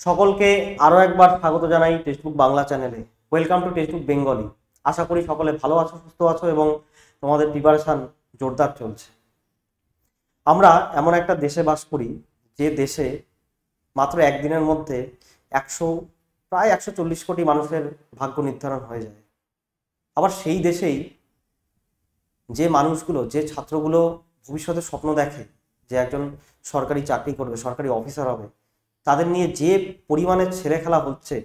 সকলকে আরো একবার স্বাগত জানাই টেক্সটবুক বাংলা চ্যানেলে। Welcome to textbook Bengali. আশা করি সকলে ভালো আছো, সুস্থ আছো এবং তোমাদের প্রিপারেশন জোরদার চলছে। আমরা এমন একটা দেশে বাস করি যে দেশে মাত্র একদিনের মধ্যে প্রায় 140 কোটি মানুষের ভাগ্য নির্ধারণ হয়ে যায়। আবার সেই দেশেই যে মানুষগুলো, যে ছাত্রগুলো ভবিষ্যতে স্বপ্ন দেখে যে একজন সরকারি চাকরি করবে, সরকারি অফিসার হবে, তাদের নিয়ে যে পরিমাণে ছেলে খেলা হচ্ছে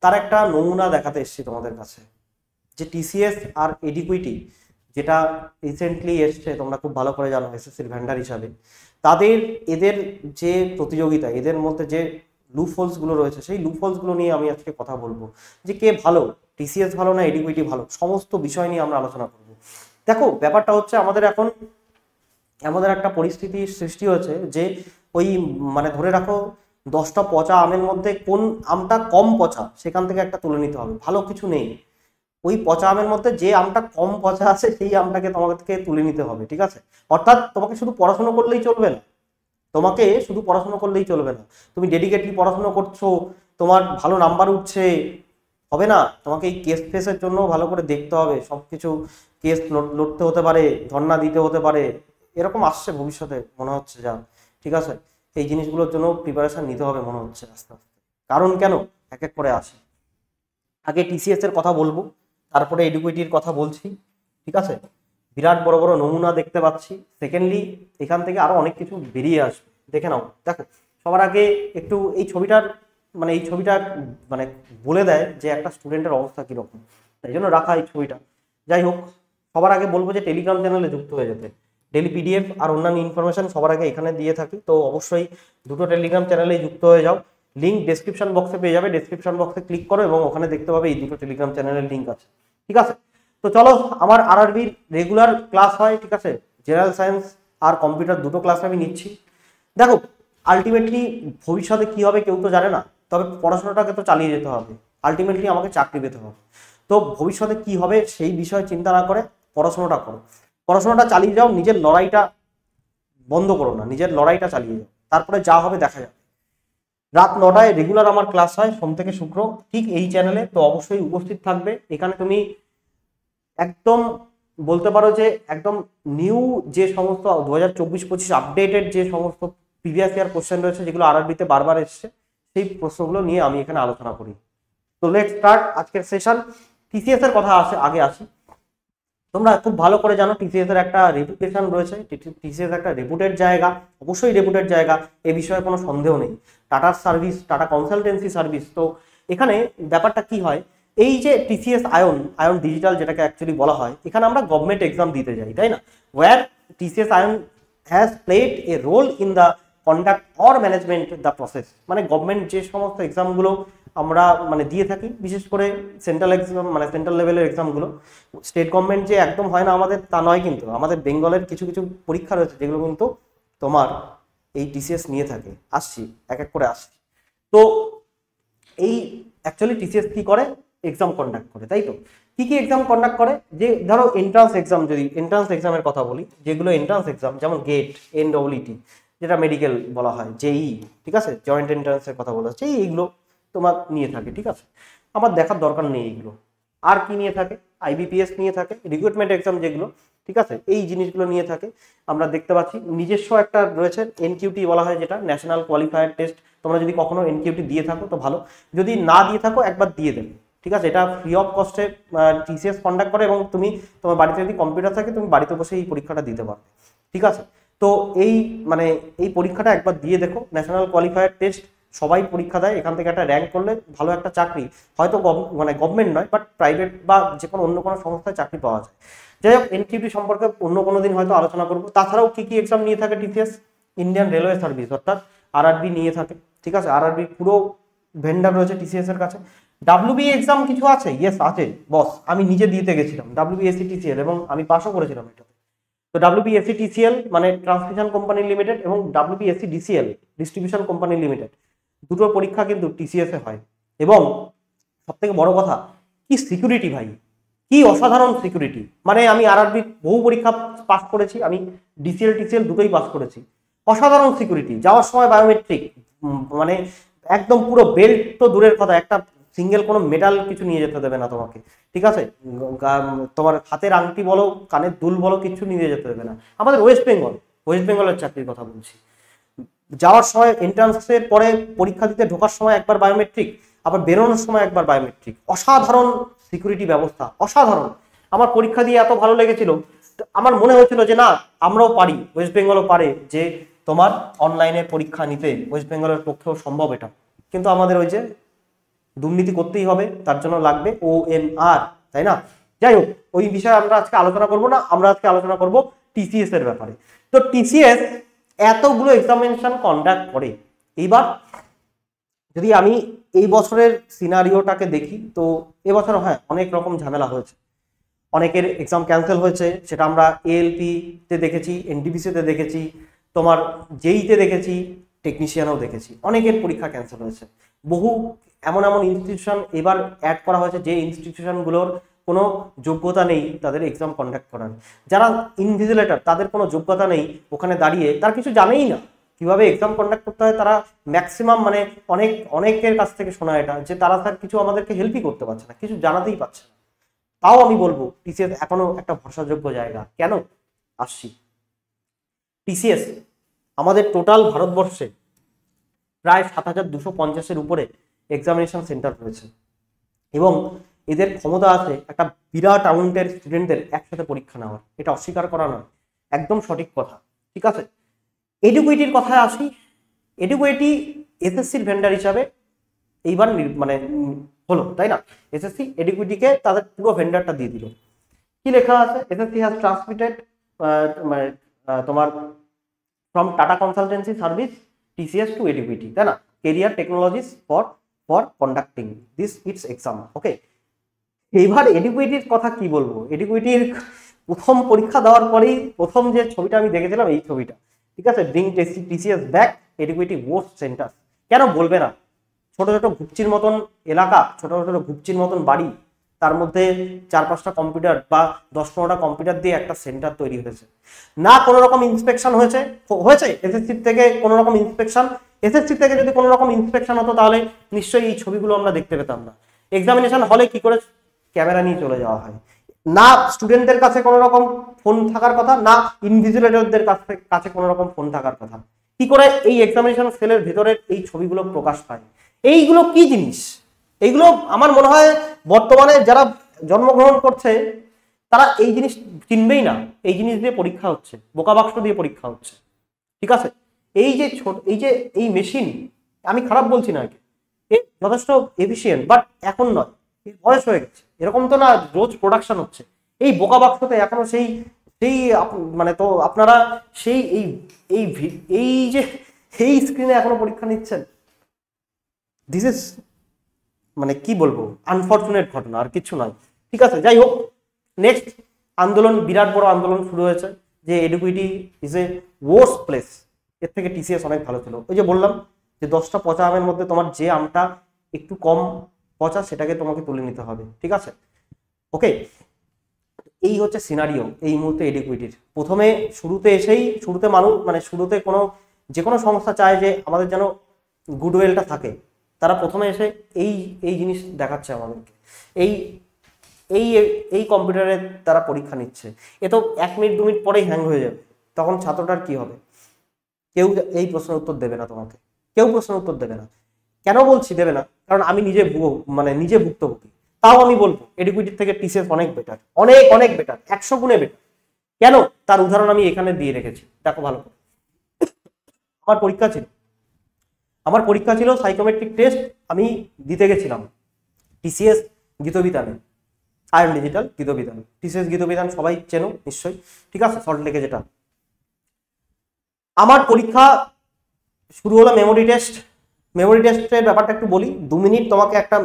তার একটা নমুনা দেখাতে এসেছি তোমাদের কাছে। যে টিসিএস আর এডিকুইটি যেটা রিসেন্টলি এসছে, তোমরা খুব ভালো করে জানো এসএসসির ভেন্ডার হিসাবে, এদের যে প্রতিযোগিতা, এদের মধ্যে যে লুপহোলসগুলো রয়েছে, সেই লুপহোলসগুলো নিয়ে আমি আজকে কথা বলবো। যে কে ভালো, টিসিএস ভালো না এডিকুইটি ভালো, সমস্ত বিষয় নিয়ে আমরা আলোচনা করব। দেখো, ব্যাপারটা হচ্ছে আমাদের এখন আমাদের একটা পরিস্থিতির সৃষ্টি হয়েছে যে ওই ধরে রাখো 10টা পচা আমের মধ্যে কোন আমটা কম পচা সেখান থেকে একটা তুলে নিতে হবে। ভালো কিছু নেই, ওই পচা আমের মধ্যে যে আমটা কম পচা আছে সেই আমটাকে তোমাকে তুলে নিতে হবে, ঠিক আছে? অর্থাৎ তোমাকে শুধু পড়াশোনা করলেই চলবে না, তুমি ডেডিকেটলি পড়াশোনা করছো, তোমার ভালো নাম্বার উঠছে, হবে না। তোমাকে এই কেস ফেসের জন্য ভালো করে দেখতে হবে। সবকিছু কেস লড়তে হতে পারে, ধর্ণা দিতে হতে পারে, এরকম আসছে ভবিষ্যতে মনে হচ্ছে যা, ঠিক আছে? এই জিনিসগুলোর জন্য প্রিপারেশন নিতে হবে মনে হচ্ছে আস্তে আস্তে। কারণ কেন, এক এক করে আসে। আগে টিসিএস এর কথা বলবো, তারপরে এডুকেটির কথা বলছি, ঠিক আছে? বিরাট বড় বড় নমুনা দেখতে পাচ্ছি। সেকেন্ডলি, এখান থেকে আরো অনেক কিছু বেরিয়ে আসবে, দেখে নাও। দেখো, সবার আগে একটু এই ছবিটা বলে দেয় যে একটা স্টুডেন্টের অবস্থা কিরকম, তাই জন্য রাখা এই ছবিটা। যাই হোক, সবার আগে বলবো যে টেলিগ্রাম চ্যানেলে যুক্ত হয়ে যেতে। ডেলি পিডিএফ আর অন্যান্য ইনফরমেশন সবার আগে এখানে দিয়ে থাকি, তো অবশ্যই দুটো টেলিগ্রাম চ্যানেলেই যুক্ত হয়ে যাও। লিঙ্ক ডেসক্রিপশন বক্সে পেয়ে যাবে, ডেসক্রিপশন বক্সে ক্লিক করো এবং ওখানে দেখতে পাবে এই দুটো টেলিগ্রাম চ্যানেলের লিঙ্ক আছে, ঠিক আছে? তো চলো, আমার আরআরবির রেগুলার ক্লাস হয়, ঠিক আছে? জেনারেল সায়েন্স আর কম্পিউটার দুটো ক্লাস আমি নিচ্ছি। দেখো, আলটিমেটলি ভবিষ্যতে কি হবে কেউ তো জানে না, তবে পড়াশোনাটাকে তো চালিয়ে যেতে হবে। আলটিমেটলি আমাকে চাকরি পেতে হবে। তো ভবিষ্যতে কি হবে সেই বিষয়ে চিন্তা না করে পড়াশোনাটা করো, পড়াশোনাটা চালিয়ে যাও, নিজের লড়াইটা বন্ধ করো না, নিজের লড়াইটা চালিয়ে যাও, তারপরে যা হবে দেখা যাবে। রাত 9টায় রেগুলার আমার ক্লাস হয়, সোম থেকে শুক্র, ঠিক এই চ্যানেলে। তো অবশ্যই উপস্থিত থাকবে। এখানে তুমি একদম বলতে পারো যে একদম নিউ যে সমস্ত 2024-25 আপডেটেড যে সমস্ত প্রিভিয়াস ইয়ার কোশ্চেন রয়েছে, যেগুলো আরআরবিতে বারবার এসছে, সেই প্রশ্নগুলো নিয়ে আমি এখানে আলোচনা করি। তো লেটস স্টার্ট আজকের সেশন। টিসিএস এর কথা আগে আসি। তোমরা খুব ভালো করে জানো টিসিএস এর একটা রেপুটেশন রয়েছে। টিসিএস একটা রেপুটেড জায়গা, অবশ্যই রেপুটেড জায়গা, এ বিষয়ে কোনো সন্দেহ নেই। টাটার সার্ভিস, টাটা কনসালটেন্সি সার্ভিস। তো এখানে ব্যাপারটা কি হয়, এই যে টিসিএস আয়ন ডিজিটাল যেটাকে অ্যাকচুয়ালি বলা হয়, এখানে আমরা গভর্নমেন্ট এক্সাম দিতে যাই, তাই না? Where TCS iON has played a role in the conduct or management the process. Government যে সমস্ত এক্সামগুলো আমরা দিয়ে থাকি, বিশেষ করে সেন্ট্রাল এক্সাম, সেন্ট্রাল লেভেলের এক্সামগুলো, স্টেট গভর্নমেন্ট যে একদম হয় না আমাদের তা নয়, কিন্তু আমাদের বেঙ্গলের কিছু কিছু পরীক্ষা রয়েছে যেগুলো কিন্তু তোমার এই টিসিএস নিয়ে থাকে। আসছি, এক এক করে আসছি। তো এই অ্যাকচুয়ালি টিসিএস কি করে, এক্সাম কন্ডাক্ট করে, তাই তো? কি কি এক্সাম কন্ডাক্ট করে? যে ধরো এন্ট্রান্স এক্সাম, যদি এন্ট্রান্স এক্সামের কথা বলি, যেগুলো এন্ট্রান্স এক্সাম, যেমন গেট, এনডব্লিউটি যেটা মেডিকেল বলা হয়, জেই, ঠিক আছে, জয়েন্ট এন্ট্রান্সের কথা বলা হচ্ছে, এইগুলো তোমার নিয়ে থাকে, ঠিক আছে? আমার দেখার দরকার নেই এগুলো। আর কি নিয়ে থাকে? আইবিপিএস নিয়ে থাকে, রিক্রুটমেন্ট এক্সাম যেগুলো, ঠিক আছে, এই জিনিসগুলো নিয়ে থাকে। আমরা দেখতে পাচ্ছি নিজস্ব একটা রয়েছে এনকিউটি বলা হয়, যেটা ন্যাশনাল কোয়ালিফায়ার টেস্ট। তোমরা যদি কখনো এনকিউটি দিয়ে থাকো তো ভালো, যদি না দিয়ে থাকো একবার দিয়ে দেবে, ঠিক আছে? এটা ফ্রি অফ কস্টে টিসিএস কন্ডাক্ট করে এবং তুমি তোমার বাড়িতে যদি কম্পিউটার থাকে তুমি বাড়িতে বসে এই পরীক্ষাটা দিতে পারবে, ঠিক আছে? তো এই পরীক্ষাটা একবার দিয়ে দেখো, ন্যাশনাল কোয়ালিফায়ার টেস্ট। সবাই পরীক্ষা দেয়, এখান থেকে একটা র্যাঙ্ক করলে ভালো একটা চাকরি, হয়তো গভর্নমেন্ট নয়, বাট প্রাইভেট বা যে কোনো অন্য কোনো সংস্থায় চাকরি পাওয়া যায়। যাই হোক, এনকিউটি সম্পর্কে অন্য কোনো দিন হয়তো আলোচনা করবো। তাছাড়াও কি কি এক্সাম নিয়ে থাকে টিসিএস? ইন্ডিয়ান রেলওয়ে সার্ভিস অর্থাৎ আরআরবি নিয়ে থাকে, ঠিক আছে? আরআরবি পুরো ভেন্ডার রয়েছে টিসিএস এর কাছে। ডাব্লিউবি এক্সাম কিছু আছে? ইয়েস আছে বস, আমি নিজে দিতে গেছিলাম ডাব্লিউবিএসসি টিসিএল এবং আমি পাসও করেছিলাম এটাতে। তো WBSC TCL transmission company limited এবং WBSC DCL distribution company limited, দুটো পরীক্ষা কিন্তু টিসিএস এ হয়। এবং সব থেকে বড় কথা, কি সিকিউরিটি ভাই, কি অসাধারণ সিকিউরিটি! আমি আরআরবি বহু পরীক্ষা পাস করেছি, আমি ডিসিএল টিসিএল দুটোই পাস করেছি। অসাধারণ সিকিউরিটি, যাওয়ার সময় বায়োমেট্রিক, মানে একদম পুরো বেল্ট তো দূরের কথা, একটা সিঙ্গেল কোনো মেটাল কিছু নিয়ে যেতে দেবে না তোমাকে, ঠিক আছে? তোমার হাতের আংটি বলো, কানের দুল বলো, কিছু নিয়ে যেতে দেবে না। আমাদের ওয়েস্ট বেঙ্গলের চাকরির কথা বলছি। যাওয়ার সময় এন্ট্রান্সের পরে পরীক্ষা দিতে ঢোকার সময় একবার বায়োমেট্রিক, আবার বেরোনোর সময় একবার বায়োমেট্রিক। অসাধারণ সিকিউরিটি ব্যবস্থা, অসাধারণ। আমার পরীক্ষা দিয়ে এত ভালো লেগেছিল, আমার মনে হয়েছিল যে না, আমরাও পারি, ওয়েস্ট বেঙ্গলও পারে যে তোমার অনলাইনে পরীক্ষা নিতে, ওয়েস্ট বেঙ্গলের পক্ষেও সম্ভব এটা। কিন্তু আমাদের ওই যে দুর্নীতি করতেই হবে, তার জন্য লাগবে OMR, তাই না? যাই হোক, ওই বিষয়ে আমরা আজকে আলোচনা করব না, আমরা আজকে আলোচনা করব TCS এর ব্যাপারে। তো TCS এতগুলো এক্সামিনেশন কন্ডাক্ট করে। এইবার যদি আমি এই বছরের সিনারিওটাকে দেখি, তো এবছর হ্যাঁ অনেক রকম ঝামেলা হয়েছে, অনেকের এক্সাম ক্যান্সেল হয়েছে, সেটা আমরা ALP তে দেখেছি, NTPC তে দেখেছি, তোমার JEE-তে দেখেছি, টেকনিশিয়ানও দেখেছি, অনেকের পরীক্ষা ক্যান্সেল হয়েছে। বহু এমন ইনস্টিটিউশন এবার অ্যাড করা হয়েছে যে ইনস্টিটিউশনগুলোর কোনো যোগ্যতা নেই তাদের এক্সাম কন্ডাক্ট করার। যারা ইনভিজিলেটর, তাদের কোনো যোগ্যতা নেই ওখানে দাঁড়িয়ে, তারা কিছু জানেই না কিভাবে এক্সাম কন্ডাক্ট করতে হয়। তারা ম্যাক্সিমাম মানে অনেকের কাছ থেকে শোনা এটা যে তারা স্যার কিছু আমাদেরকে হেল্পই করতে পারছে না, কিছু জানাতেই পারছে না। তাও আমি বলবো TCS এখনো একটা ভরসাযোগ্য জায়গা। কেন আসছি, TCS আমাদের টোটাল ভারতবর্ষে প্রায় 7250-এর উপরে এক্সামিনেশন সেন্টার রয়েছে, এবং এদের ক্ষমতা আছে একটা বিরাট অ্যামাউন্টের স্টুডেন্টদের একসাথে পরীক্ষা নেওয়ার। এটা অস্বীকার করা নয়, একদম সঠিক কথা, ঠিক আছে? এডুকুইটির কথায় আসি। এডুকুইটি SSC-র ভেন্ডার হিসাবে এইবার মানে হলো, তাই না? SSC এডুকুইটিকে তাদের পুরো ভেন্ডারটা দিয়ে দিল। কি লেখা আছে? SSC হ্যাজ ট্রান্সমিটেড তোমার from Tata consultancy service TCS to Eduquity, তাই না? Career technologies for conducting this its exam. Okay, এইবার এডুকুইটির কথা কি বলবো? এডুকুইটির প্রথম পরীক্ষা দেওয়ার পরেই প্রথম যে ছবিটা আমি দেখেছিলাম, এই ছবিটা, ঠিক আছে? Bring TCS back, Eduquity worst centre. কেন বলবে না? ছোট ছোট ঘুপচির মতন এলাকা, ছোট ছোট ঘুপচির মতন বাড়ি, তার মধ্যে 4-5টা কম্পিউটার বা 10-15টা কম্পিউটার দিয়ে একটা সেন্টার তৈরি হয়েছে। না কোনো রকম ইন্সপেকশন হয়েছে SSC থেকে কোনো রকম ইন্সপেকশন? SSC থেকে যদি কোনো রকম ইন্সপেকশন হতো তাহলে নিশ্চয়ই এই ছবিগুলো আমরা দেখতে পেতাম না। এক্সামিনেশন হলে কি করে ক্যামেরা নিয়ে চলে যাওয়া হয়? না স্টুডেন্টদের কাছে কোনো রকম ফোন থাকার কথা, না ইনভিজিলেটরদের কাছে কোনো রকম ফোন থাকার কথা। কি করে এই এক্সামিনেশন সেলের ভেতরের এই ছবিগুলো প্রকাশ পায়? এইগুলো কি জিনিস? এইগুলো আমার মনে হয় বর্তমানে যারা জন্মগ্রহণ করছে তারা এই জিনিস চিনবেই না। এই জিনিস দিয়ে পরীক্ষা হচ্ছে, বোকা বাক্স দিয়ে পরীক্ষা হচ্ছে, ঠিক আছে? এই মেশিন, আমি খারাপ বলছি না, যথেষ্ট এফিসিয়েন্ট, বাট এখন নয়, এর বয়স হয়ে গেছে। এরকম তো না রোজ প্রোডাকশন হচ্ছে। এই বোকা বাক্সতে এখনো সেই সেই মানে তো আপনারা সেই এই এই এই যে এই স্ক্রিনে এখনো পরীক্ষা নিচ্ছেন। দিস ইজ মানে কি বলবো, আনফরচুনেট ঘটনা, আর কিছু নয়, ঠিক আছে? যাই হোক, নেক্সট আন্দোলন, বিরাট বড় আন্দোলন শুরু হয়েছে যে Eduquity is a worst place, এর থেকে TCS অনেক ভালো ছিল। ওই যে বললাম যে 10টা পচা আমের মধ্যে তোমার যে আমটা একটু কম পচা সেটাকে তোমাকে তুলে নিতে হবে, ঠিক আছে? ওকে, এই হচ্ছে সিনারিও এই মুহূর্তে এডুকুইটির। প্রথমে শুরুতে মানুষ মানে শুরুতে যে কোনো সংস্থা চায় যে আমাদের যেন গুডউইলটা থাকে। তারা প্রথমে এসে এই জিনিস দেখাচ্ছে আমাদেরকে, এই এই এই কম্পিউটারে তারা পরীক্ষা নিচ্ছে। এ তো 1 মিনিট 2 মিনিট পরেই হ্যাং হয়ে যাবে, তখন ছাত্রটার কি হবে? কেউ এই প্রশ্নের উত্তর দেবে না তোমাকে, কেউ প্রশ্নের উত্তর দেবে না। কেন বলছি দেবে না? কারণ আমি নিজে ভুক্তভোগী। তাও আমি বলবো এডুকুইটির থেকে TCS অনেক বেটার, অনেক বেটার, 100 গুণে বেটার। কেন? তার উদাহরণ আমি এখানে দিয়ে রেখেছি, দেখো ভালো করে। আমার পরীক্ষা ছিল সাইকোমেট্রিক টেস্ট, আমি দিতে গেছিলাম TCS গীতবিতানে, iON digital Gitabitan. TCS Gitabitan সবাই চেনো নিশ্চয়ই, ঠিক আছে? সল্টলেকে যেটা। আমার পরীক্ষা শুরু হলো মেমোরি টেস্টের ব্যাপারটা একটু বলি। 2 মিনিট তোমাকে একটা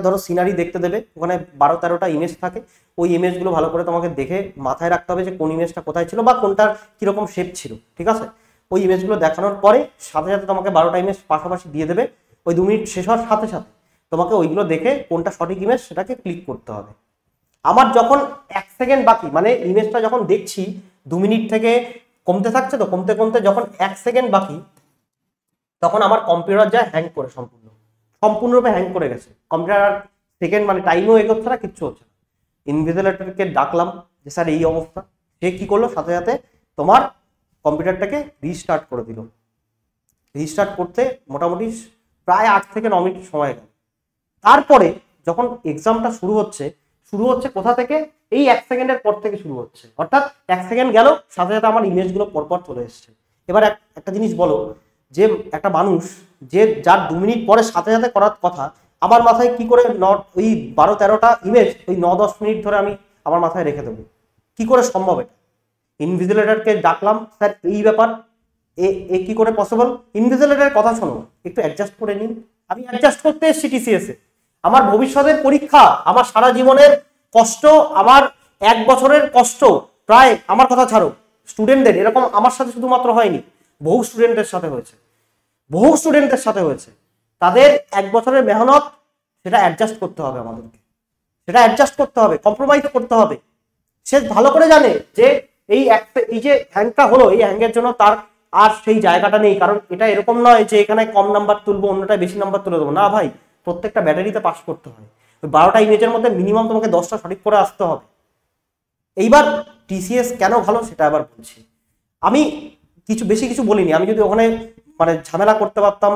ধরো সিনারি দেখতে দেবে, ওখানে 12-13টা ইমেজ থাকে। ওই ইমেজগুলো ভালো করে তোমাকে দেখে মাথায় রাখতে হবে যে কোন ইমেজটা কোথায় ছিল বা কোনটার কিরকম শেপ ছিল, ঠিক আছে? ওই ইমেজগুলো দেখানোর পরে সাথে সাথে তোমাকে 12টা ইমেজ পাশাপাশি দিয়ে দেবে। ওই 2 মিনিট শেষ হওয়ার সাথে সাথে তোমাকে ওইগুলো দেখে কোনটা সঠিক ইমেজ সেটাকে ক্লিক করতে হবে। আমার যখন 1 সেকেন্ড বাকি, মানে ইমেজটা যখন দেখছি 2 মিনিট থেকে কমতে থাকছে, তো কমতে কমতে যখন 1 সেকেন্ড বাকি, তখন আমার কম্পিউটার যায় হ্যাং করে, সম্পূর্ণরূপে হ্যাং করে গেছে কম্পিউটার, সেকেন্ড মানে টাইমও এগোচ্ছে না, কিচ্ছু হচ্ছে না। ইনভিজিলেটরকে ডাকলাম যে স্যার এই অবস্থা, সে কি করলো, সাথে সাথে তোমার কম্পিউটারটাকে রিস্টার্ট করে দিল। রিস্টার্ট করতে মোটামুটি প্রায় 8 থেকে 9 মিনিট সময় গেল। তারপরে যখন এক্সামটা শুরু হচ্ছে কোথা থেকে, এই 1 সেকেন্ডের পর থেকে শুরু হচ্ছে, অর্থাৎ 1 সেকেন্ড গেল সাথে সাথে আমার ইমেজগুলো পরপর চলে এসছে। এবার একটা জিনিস বলো, যে একটা মানুষ যার 2 মিনিট পরে সাথে সাথে করার কথা, আমার মাথায় কি করে ওই 12-13টা ইমেজ ওই 9-10 মিনিট ধরে আমি আমার মাথায় রেখে দেবো, কি করে সম্ভব এটা? ইনভিজিলেটরকে ডাকলাম, স্যার এই ব্যাপার, এ কি করে পসিবল? ইনভিজিলেটরের কথা শোনো, একটু অ্যাডজাস্ট করে নিন। আমি অ্যাডজাস্ট করতে এসেছি টিসিএস এ, আমার ভবিষ্যতের পরীক্ষা, আমার সারা জীবনের কষ্ট, আমার 1 বছরের কষ্ট, প্রায় আমার কথা ছাড়ো, স্টুডেন্টদের এরকম আমার সাথে শুধুমাত্র হয়নি, বহু স্টুডেন্টের সাথে হয়েছে, তাদের 1 বছরের মেহনত, সেটা অ্যাডজাস্ট করতে হবে আমাদেরকে, সেটা অ্যাডজাস্ট করতে হবে, কম্প্রোমাইজ করতে হবে। সে ভালো করে জানে যে এই যে হ্যাংটা হলো, এই হ্যাংয়ের জন্য তার আর সেই জায়গাটা নেই, কারণ এটা এরকম নয় যে এখানে কম নাম্বার তুলবো অন্যটায় বেশি নাম্বার তুলে দেবো, না ভাই, প্রত্যেকটা ব্যাটারিতে পাস করতে হয়। ওই 12টা ইমেজের মধ্যে মিনিমাম তোমাকে 10টা সঠিক করে আসতে হবে। এইবার টিসিএস কেন ভালো সেটা আবার বলছি। আমি বেশি কিছু বলিনি, আমি যদি ওখানে মানে ঝামেলা করতে পারতাম,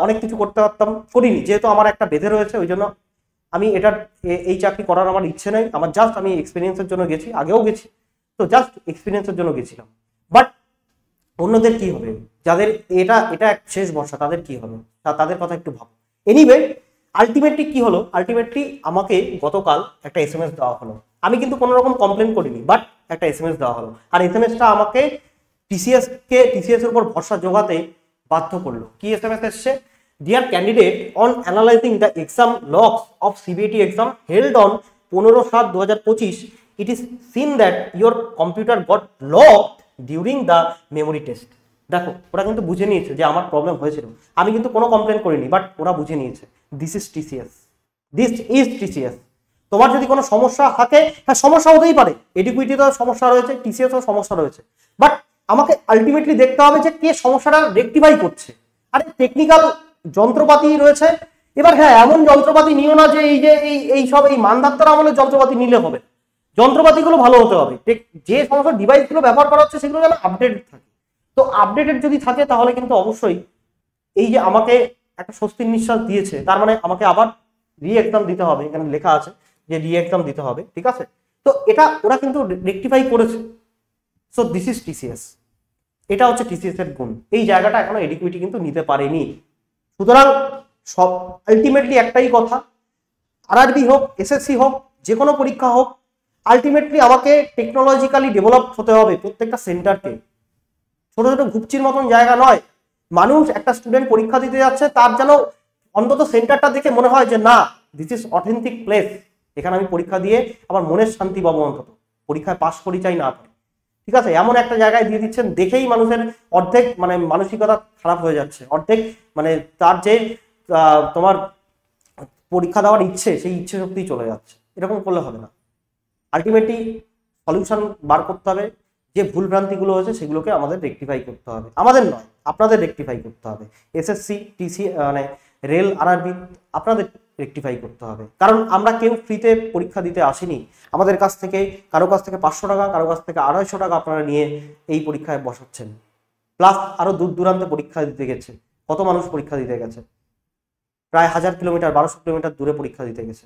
অনেক কিছু করতে পারতাম, করিনি, যেহেতু আমার একটা বেঁধে রয়েছে, ওই জন্য আমি এই চাকরি করার আমার ইচ্ছে নেই। আমার জাস্ট আমি এক্সপিরিয়েন্সের জন্য গেছি, আগেও গেছি, তো জাস্ট এক্সপিরিয়েন্সের জন্য গেছিলাম। বাট অন্যদের কি হবে, যাদের এটা শেষ বর্ষা, তাদের কি হবে, তাদের কথা একটু ভাবো। এনিওয়ে, আলটিমেটলি কি হলো, আলটিমেটলি আমাকে গতকাল একটা এসএমএস দেওয়া হলো। আমি কিন্তু কোনো রকম কমপ্লেন করিনি, বাট একটা এসএমএস দেওয়া হলো, আর এসএমএসটা আমাকে টিসিএস এর উপর ভরসা জোগাতে বাধ্য করলো। কি এসএমএস এসছে? Dear candidate, on analysing the exam logs of CBIT exam held on 15/7/2025, it is seen that your computer got locked during the memory test. দেখো, ওরা কিন্তু বুঝে নিয়েছে যে আমার প্রবলেম হয়েছিল, আমি কিন্তু কোনো কমপ্লেন করিনি, বাট ওরা বুঝে নিয়েছে দিস ইজ টিসিএস। তোমার যদি কোনো সমস্যা থাকে, হ্যাঁ সমস্যা হতেই পারে, এডুকুইটিতেও সমস্যা রয়েছে, টিসিএসও সমস্যা রয়েছে, বাট আমাকে আলটিমেটলি দেখতে হবে যে কে সমস্যাটা রেকটিফাই করছে। আরে টেকনিক্যাল যন্ত্রপাতি রয়েছে, এবার হ্যাঁ এমন যন্ত্রপাতি নিও না যে এই সব মানধাত্তার আমলের যন্ত্রপাতি নিলে হবে, যন্ত্রপাতিগুলো ভালো হতে হবে, যে সমস্ত ডিভাইসগুলো ব্যবহার করা হচ্ছে সেগুলো যেন আপডেট থাকে। তো আপডেটেড যদি থাকে তাহলে কিন্তু অবশ্যই এই যে আমাকে একটা স্বস্তির নিঃশ্বাস দিয়েছে, তার মানে আমাকে আবার এক্সাম দিতে হবে, এখানে লেখা আছে যে এক্সাম দিতে হবে, ঠিক আছে? তো এটা ওরা কিন্তু রেকটিফাই করেছে। সো দিস ইজ টিসিএস, এটা হচ্ছে টিসিএস এর গুণ। এই জায়গাটা এখনো এডুকুইটি কিন্তু নিতে পারেনি। সুতরাং সব আলটিমেটলি একটাই কথা, আরআরবি হোক, এসএসসি হোক, যে কোনো পরীক্ষা হোক, আলটিমেটলি আমাকে টেকনোলজিক্যালি ডেভেলপ হতে হবে প্রত্যেকটা সেন্টারকে। ছোট ছোট ঘুপচির মতন জায়গা নয়। মানুষ, একটা স্টুডেন্ট পরীক্ষা দিতে যাচ্ছে, তার যেন অন্তত সেন্টারটা দেখে মনে হয় যে না, দিস ইজ অথেন্টিক প্লেস, এখানে আমি পরীক্ষা দিয়ে আমার মনের শান্তি পাবো, অন্তত পরীক্ষায় পাস করি চাই না পারি, ঠিক আছে? এমন একটা জায়গায় দিয়ে দিচ্ছেন, দেখেই মানুষের অর্ধেক মানে মানসিকতা খারাপ হয়ে যাচ্ছে, অর্ধেক মানে তার যে তোমার পরীক্ষা দেওয়ার ইচ্ছে, সেই ইচ্ছে শক্তি চলে যাচ্ছে। এরকম করলে হবে না। আলটিমেটলি সলিউশন বার করতে হবে, যে ভুলভ্রান্তিগুলো হয়েছে সেগুলোকে আমাদের রেকটিফাই করতে হবে, আমাদের নয় আপনাদের রেকটিফাই করতে হবে। এসএসসি, টিসি মানে রেল, আরআরবি আপনাদের রেকটিফাই করতে হবে, কারণ আমরা কেউ ফ্রিতে পরীক্ষা দিতে আসিনি। আমাদের কাছ থেকে কারো কাছ থেকে 500 টাকা, কারো কাছ থেকে 250 টাকা আপনারা নিয়ে এই পরীক্ষায় বসাচ্ছেন, প্লাস আরো দূর দূরান্তে পরীক্ষা দিতে গেছে। কত মানুষ পরীক্ষা দিতে গেছে? প্রায় 1000 কিলোমিটার, 1200 কিলোমিটার দূরে পরীক্ষা দিতে গেছে।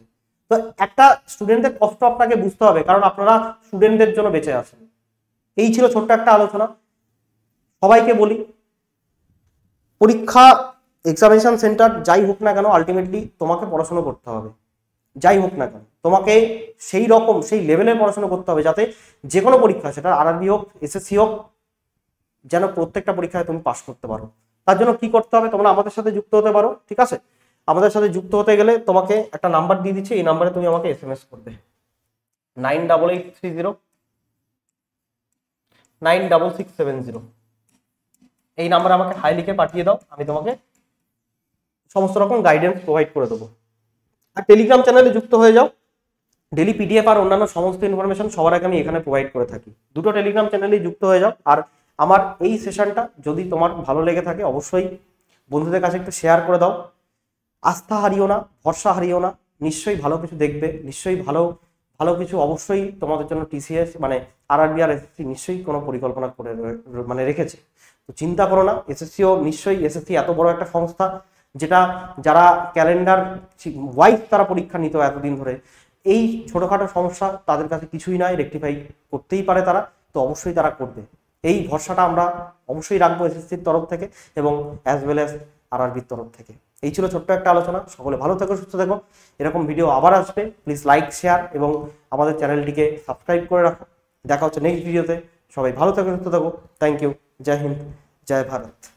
তো একটা স্টুডেন্টের কষ্ট আপনাকে বুঝতে হবে, কারণ আপনারা স্টুডেন্টদের জন্য বেঁচে আছেন। এই ছিল ছোট্ট একটা আলোচনা। সবাইকে বলি, পরীক্ষা, এক্সামিনেশন সেন্টার যাই হোক না কেন, আলটিমেটলি তোমাকে পড়াশোনা করতে হবে। যাই হোক না কেন তোমাকে সেই রকম, সেই লেভেলের পড়াশোনা করতে হবে, যাতে যে কোনো পরীক্ষা, সেটা আরআরবি হোক, এসএসসি হোক, যেন প্রত্যেকটা পরীক্ষায় তুমি পাস করতে পারো। তার জন্য কি করতে হবে, তোমরা আমাদের সাথে যুক্ত হতে পারো, ঠিক আছে? আমাদের সাথে যুক্ত হতে গেলে তোমাকে একটা নাম্বার দিয়ে দিচ্ছি, এই নাম্বারে তুমি আমাকে এসএমএস করবে 9883096670। এই নাম্বারে আমাকে হাই লিখে পাঠিয়ে দাও, আমি তোমাকে সমস্ত রকম গাইডেন্স প্রোভাইড করে দেবো। আর টেলিগ্রাম চ্যানেলে যুক্ত হয়ে যাও, ডেলি পিডিএফ আর অন্যান্য সমস্ত ইনফরমেশন সবার আগে আমি এখানে প্রোভাইড করে থাকি। দুটো টেলিগ্রাম চ্যানেলেই যুক্ত হয়ে যাও। আর আমার এই সেশনটা যদি তোমার ভালো লেগে থাকে, অবশ্যই বন্ধুদের কাছে একটু শেয়ার করে দাও। আস্থা হারিও না, ভরসা হারিও না, নিশ্চয়ই ভালো কিছু দেখবে, নিশ্চয়ই ভালো ভালো কিছু অবশ্যই তোমাদের জন্য টিসিএস মানে আরআরবি আর এসএসসি নিশ্চয়ই কোনো পরিকল্পনা করে মানে রেখেছে। তো চিন্তা করো না, এসএসসিও নিশ্চয়ই, এসএসসি এত বড় একটা সংস্থা যেটা যারা ক্যালেন্ডার ওয়াইজ তারা পরীক্ষা নিত এতদিন ধরে, এই ছোটখাটো সমস্যা তাদের কাছে কিছুই নয়, রেকটিফাই করতেই পারে তারা, তো অবশ্যই তারা করবে। এই ভরসাটা আমরা অবশ্যই রাখবো এসএসসির তরফ থেকে এবং অ্যাজ ওয়েল অ্যাজ আরআরবির তরফ থেকে। এই ছিল ছোট্ট একটা আলোচনা। সকলে ভালো থেকো, সুস্থ থেকো। এরকম ভিডিও আবার আসবে, প্লিজ লাইক, শেয়ার এবং আমাদের চ্যানেলটিকে সাবস্ক্রাইব করে রাখো। দেখা হচ্ছে নেক্সট ভিডিওতে। সবাই ভালো থেকো, সুস্থ থেকো। Thank you. জয় হিন্দ, জয় ভারত।